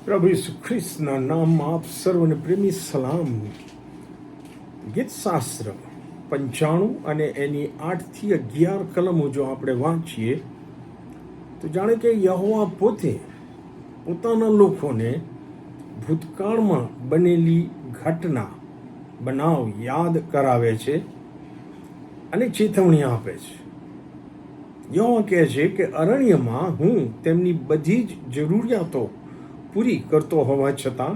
પ્રભુ ઈસુ ખ્રિસ્તના નામમાં આપ સર્વને પ્રેમી સલામ. ગીત શાસ્ત્ર 95 અને એની 8 થી 11 કલમો જો આપણે વાંચીએ તો જાણે કે યહોવા પોતે પોતાના લોકોને ભૂતકાળમાં બનેલી ઘટના બનાવ યાદ કરાવે છે અને ચેતવણી આપે છે. યહોવા કહે છે કે અરણ્યમાં હું તેમની બધી જ જરૂરિયાતો પૂરી કરતો હોવા છતાં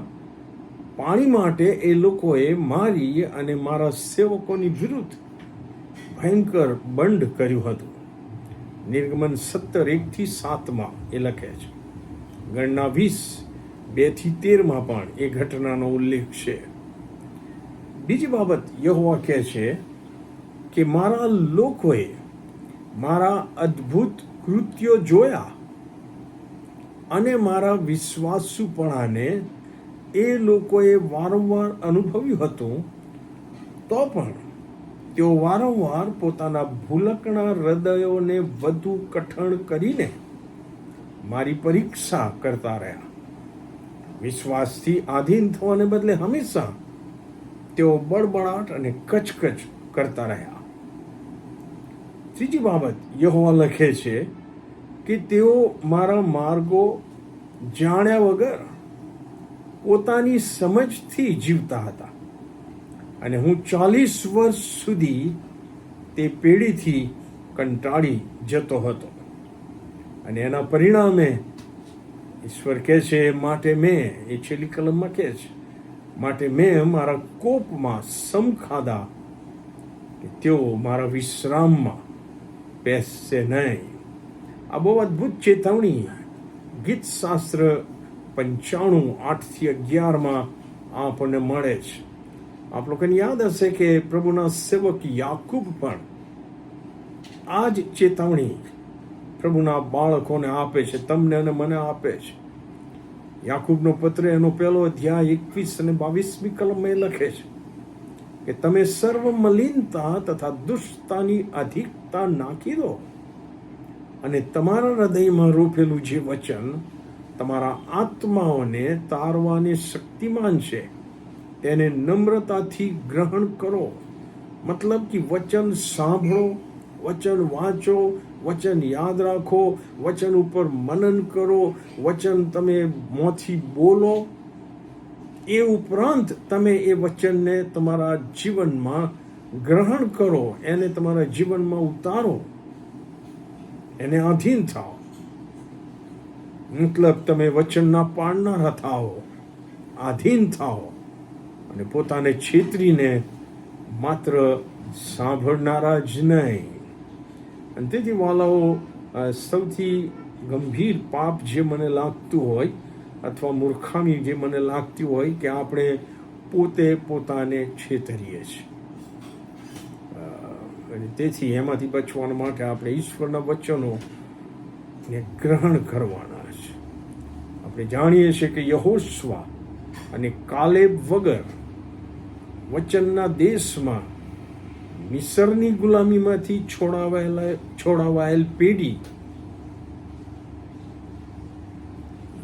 પાણી માટે એ લોકોએ મારી અને મારા સેવકોની વિરુદ્ધ ભયંકર બંધ કર્યું હતું. નિર્ગમન 17:1-7 એ લખે છે. ગણના 20:2-13 પણ એ ઘટનાનો ઉલ્લેખ છે. બીજી બાબત યહોવા કહે છે કે મારા લોકોએ મારા અદ્ભુત કૃત્યો જોયા અને મારા વિશ્વાસુપણાને એ લોકોએ વારંવાર અનુભવ્યું હતું, તો પણ તેઓ વારંવાર પોતાના ભૂલકણા હૃદયોને વધુ કઠણ કરીને મારી પરીક્ષા કરતા રહ્યા. વિશ્વાસથી આધીન થવાને બદલે હંમેશા તેઓ બળબડાટ અને કચકચ કરતા રહ્યા. ત્રીજી બાબત યહોવા લખે છે કે તેઓ મારા માર્ગો જાણ્યા વગર પોતાની સમજથી જીવતા હતા અને હું 40 વર્ષ સુધી તે પેઢીથી કંટાળી જતો હતો. અને એના પરિણામે ઈશ્વર કહે છે, માટે મેં, એ છેલ્લી કલમમાં કહે છે, માટે મેં મારા કોપમાં સમ ખાધા કે તેઓ મારા વિશ્રામમાં બેસશે નહીં. આ બહુ અદ્ભુત ચેતવણી ગીત શાસ્ત્ર 95 8-11 આપણને મળે છે. આપ લોકોને યાદ હશે કે પ્રભુના સેવક યાકૂબ પણ આ જ ચેતવણી પ્રભુના બાળકોને આપે છે, તમને અને મને આપે છે. યાકૂબનો પત્ર એનો 1 અધ્યાય 21 અને 22મી કલમમાં લખે છે કે તમે સર્વ મલિનતા તથા દુષ્ટતાની અધિકતા નાખી દો અને તમારા હૃદયમાં રોપેલું જે વચન તમારા આત્માઓને તારવાને શક્તિમાન છે તેને નમ્રતાથી ગ્રહણ કરો. મતલબ કે વચન સાંભળો, વચન વાંચો, વચન યાદ રાખો, વચન ઉપર મનન કરો, વચન તમે મોંથી બોલો. એ ઉપરાંત તમે એ વચનને તમારા જીવનમાં ગ્રહણ કરો, એને તમારા જીવનમાં ઉતારો, એને આધીન થાઓ. મતલબ તમે વચનના પાળનારા થાઓ, આધીન થાઓ અને પોતાને છેતરીને માત્ર સાંભળનારા જ નહીં. અને તેથી વાલાઓ, સૌથી ગંભીર પાપ જે મને લાગતું હોય અથવા મૂર્ખામી જે મને લાગતી હોય કે આપણે પોતે પોતાને છેતરીએ છીએ. અને તેથી એમાંથી બચવા માટે આપણે ઈશ્વરના વચનોને ગ્રહણ કરવાના છે. આપણે જાણીએ છીએ કે યહોશવા અને કાલેબ વગર વચનના દેશમાં મિસરની ગુલામીમાંથી છોડાવાયેલ પેઢી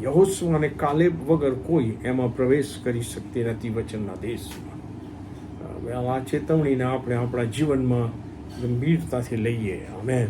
યહોશવા અને કાલેબ વગર કોઈ એમાં પ્રવેશ કરી શકતી નથી વચનના દેશમાં. હવે આ ચેતવણીને આપણે આપણા જીવનમાં ગંભીરતાથી લઈએ. આમેન.